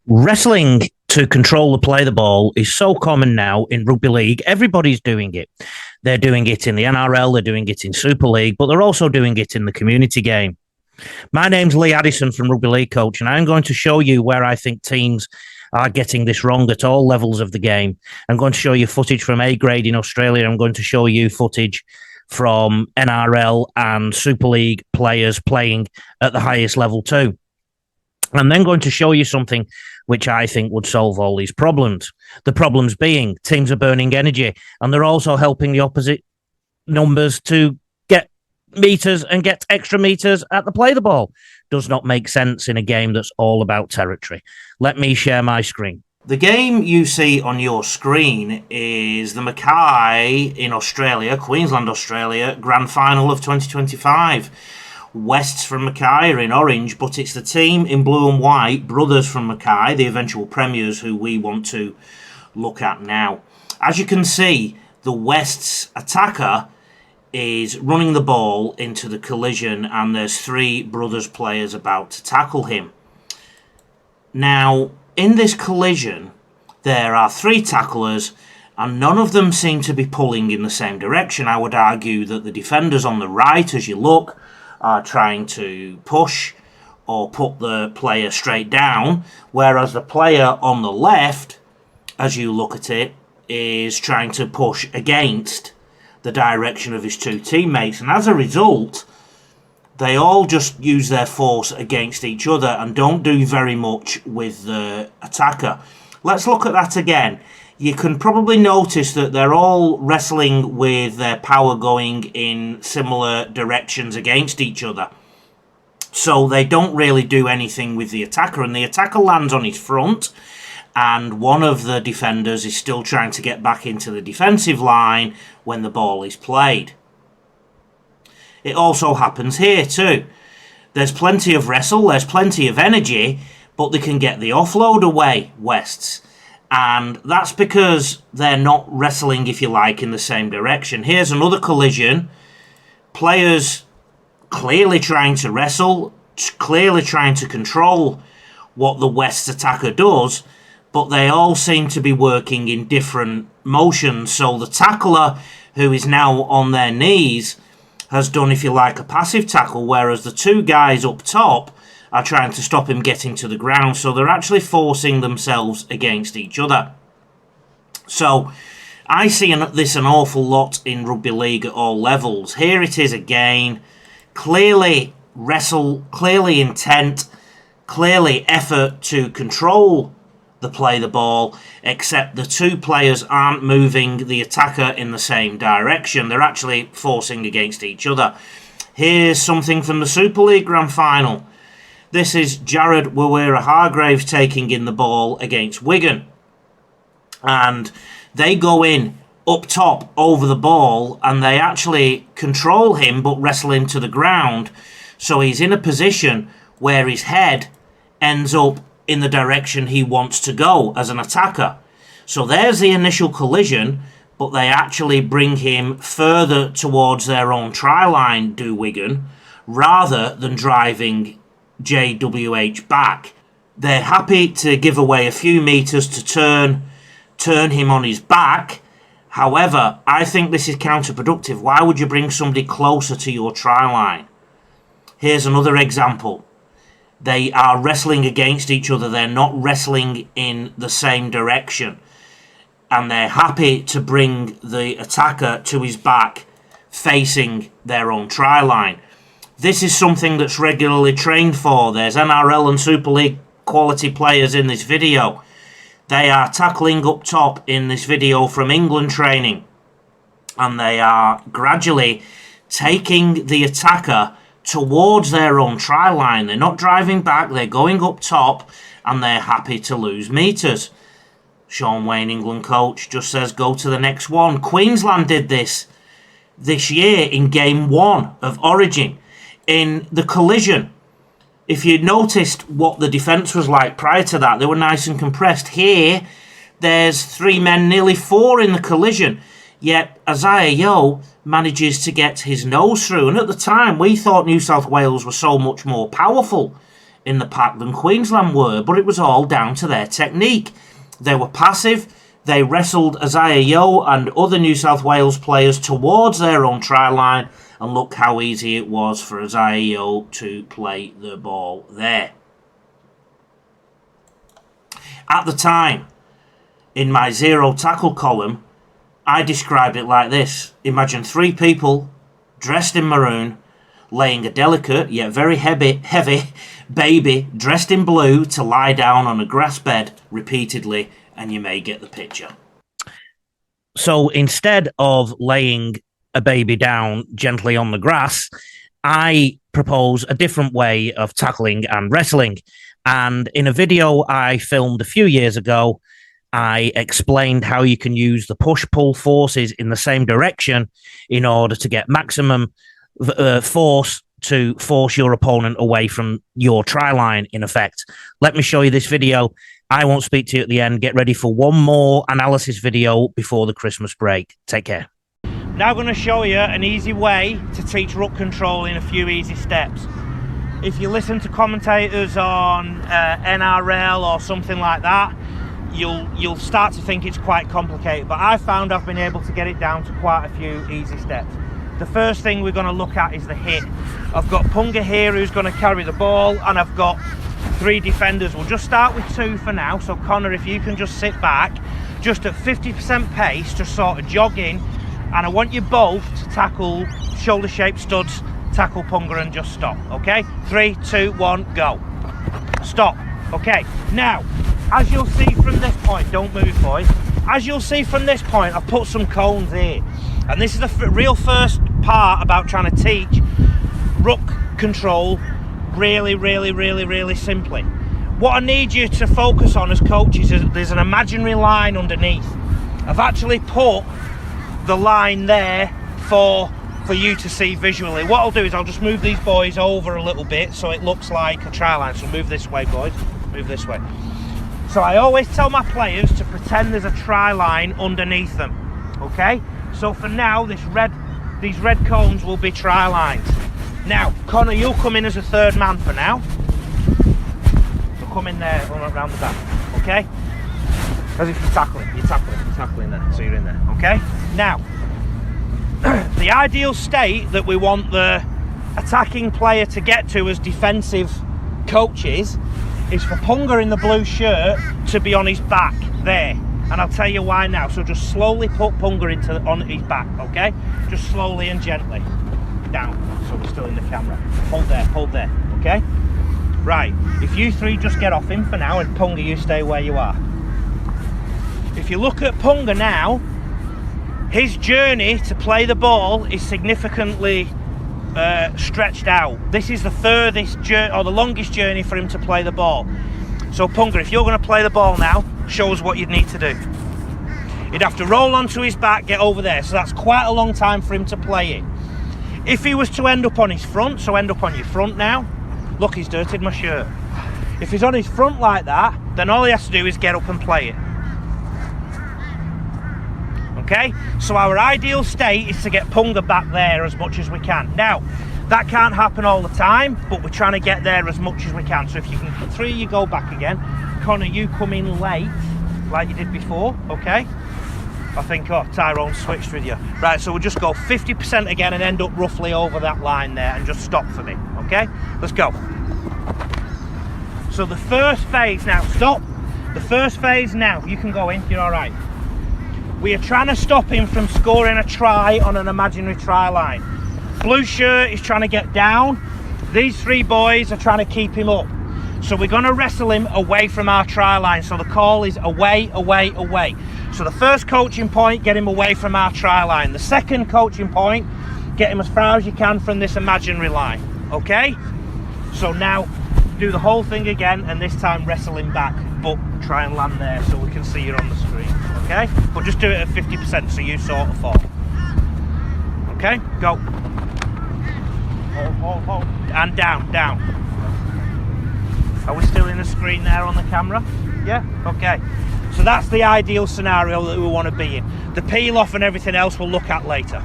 Wrestling to control the play the ball is so common now in rugby league. Everybody's doing it. They're doing it in the NRL, they're doing it in Super League, but they're also doing it in the community game. My name's Lee Addison from Rugby League Coach, and I'm going to show you where I think teams are getting this wrong at all levels of the game. I'm going to show you footage from A grade in Australia. I'm going to show you footage from NRL and Super League players playing at the highest level too. I'm then going to show you something which I think would solve all these problems. The problems being teams are burning energy, and they're also helping the opposite numbers to get meters and get extra meters at the play the ball. Does not make sense in a game that's all about territory. Let me share my screen. The game you see on your screen is the Mackay in Australia, Queensland, Australia, Grand Final of 2025. Wests from Mackay are in orange, but it's the team in blue and white, brothers from Mackay, the eventual premiers, who we want to look at now. As you can see, the Wests attacker is running the ball into the collision, and there's three brothers players about to tackle him. Now, in this collision, there are three tacklers, and none of them seem to be pulling in the same direction. I would argue that the defenders on the right, as you look, are trying to push or put the player straight down, whereas the player on the left, as you look at it, is trying to push against the direction of his two teammates. And as a result, they all just use their force against each other and don't do very much with the attacker. Let's look at that again. You can probably notice that they're all wrestling with their power going in similar directions against each other. So they don't really do anything with the attacker, and the attacker lands on his front, and one of the defenders is still trying to get back into the defensive line when the ball is played. It also happens here too. There's plenty of wrestle, there's plenty of energy, but they can get the offload away, Wests. And that's because they're not wrestling, if you like, in the same direction. Here's another collision. Players clearly trying to wrestle, clearly trying to control what the West attacker does, but they all seem to be working in different motions. So the tackler, who is now on their knees, has done, if you like, a passive tackle, whereas the two guys up top are trying to stop him getting to the ground. So they're actually forcing themselves against each other. So I see this an awful lot in rugby league at all levels. Here it is again. Clearly wrestle, clearly intent, clearly effort to control the play the ball, except the two players aren't moving the attacker in the same direction. They're actually forcing against each other. Here's something from the Super League Grand Final. This is Jared Wawira-Hargraves taking in the ball against Wigan. And they go in up top over the ball, and they actually control him but wrestle him to the ground. So he's in a position where his head ends up in the direction he wants to go as an attacker. So there's the initial collision, but they actually bring him further towards their own try line, do Wigan, rather than driving JWH back. They're happy to give away a few meters to turn him on his back. However, I think this is counterproductive. Why would you bring somebody closer to your try line? Here's another example. They are wrestling against each other. They're not wrestling in the same direction. And they're happy to bring the attacker to his back facing their own try line. This is something that's regularly trained for. There's NRL and Super League quality players in this video. They are tackling up top in this video from England training. And they are gradually taking the attacker towards their own try line. They're not driving back, they're going up top, and they're happy to lose meters. Sean Wayne, England coach, just says go to the next one. Queensland did this year in game 1 of Origin. In the collision, if you noticed what the defence was like prior to that, they were nice and compressed. Here, there's 3 men, nearly 4 in the collision. Yet Isaiah Yeo manages to get his nose through. And at the time, we thought New South Wales was so much more powerful in the pack than Queensland were, but it was all down to their technique. They were passive. They wrestled Isaiah Yeo and other New South Wales players towards their own try line, and look how easy it was for Isaiah Yeo to play the ball there. At the time, in my zero tackle column, I described it like this. Imagine 3 people dressed in maroon, laying a delicate yet very heavy baby dressed in blue to lie down on a grass bed repeatedly, and you may get the picture. So instead of laying a baby down gently on the grass, I propose a different way of tackling and wrestling. And in a video I filmed a few years ago, I explained how you can use the push-pull forces in the same direction in order to get maximum force to force your opponent away from your try line, in effect. Let me show you this video. I won't speak to you at the end. Get ready for one more analysis video before the Christmas break. Take care. Now I'm going to show you an easy way to teach ruck control in a few easy steps. If you listen to commentators on NRL or something like that, you'll start to think it's quite complicated, but I found I've been able to get it down to quite a few easy steps. The first thing we're going to look at is the hit. I've got Punga here who's going to carry the ball, and I've got 3 defenders. We'll just start with 2 for now. So Connor, if you can just sit back, just at 50% pace, just sort of jog in, and I want you both to tackle shoulder-shaped studs, tackle Punga and just stop, okay? 3, 2, 1, go. Stop. Okay, now, as you'll see from this point, don't move boys, as you'll see from this point, I've put some cones here. And this is the real first part about trying to teach ruck control really simply. What I need you to focus on as coaches is there's an imaginary line underneath. I've actually put the line there for you to see visually. What I'll do is I'll just move these boys over a little bit so it looks like a try line. So move this way, boys, move this way. So I always tell my players to pretend there's a try line underneath them, okay? So for now, these red cones will be try lines. Now, Connor, you'll come in as a 3rd man for now. So come in there, around the back, okay? As if you're tackling there, so you're in there, okay? Now, the ideal state that we want the attacking player to get to as defensive coaches is for Punga in the blue shirt to be on his back there. And I'll tell you why now. So just slowly put Punga on his back, okay? Just slowly and gently. Down, so we're still in the camera. Hold there, okay? Right, if you 3 just get off him for now, and Punga, you stay where you are. If you look at Punga now, his journey to play the ball is significantly stretched out. This is the furthest journey, or the longest journey for him to play the ball. So Punga, if you're going to play the ball now, show us what you'd need to do. He'd have to roll onto his back, get over there. So that's quite a long time for him to play it. If he was to end up on his front, so end up on your front now. Look, he's dirtied my shirt. If he's on his front like that, then all he has to do is get up and play it. Okay? So our ideal state is to get Punga back there as much as we can. Now, that can't happen all the time, but we're trying to get there as much as we can. So if you can, 3 you go back again. Connor, you come in late, like you did before, okay? I think, Tyrone switched with you. Right, so we'll just go 50% again and end up roughly over that line there and just stop for me, okay? Let's go. So the first phase now, stop. The first phase now, you can go in, you're all right. We are trying to stop him from scoring a try on an imaginary try line. Blue shirt is trying to get down. These 3 boys are trying to keep him up. So we're going to wrestle him away from our try line. So the call is away, away, away. So the first coaching point, get him away from our try line. The second coaching point, get him as far as you can from this imaginary line. Okay? So now do the whole thing again, and this time wrestle him back, but try and land there so we can see you on the screen. Okay? But just do it at 50% so you sort of fall. Okay? Go. Hold. And down. Are we still in the screen there on the camera? Yeah? Okay. So that's the ideal scenario that we want to be in. The peel off and everything else we'll look at later.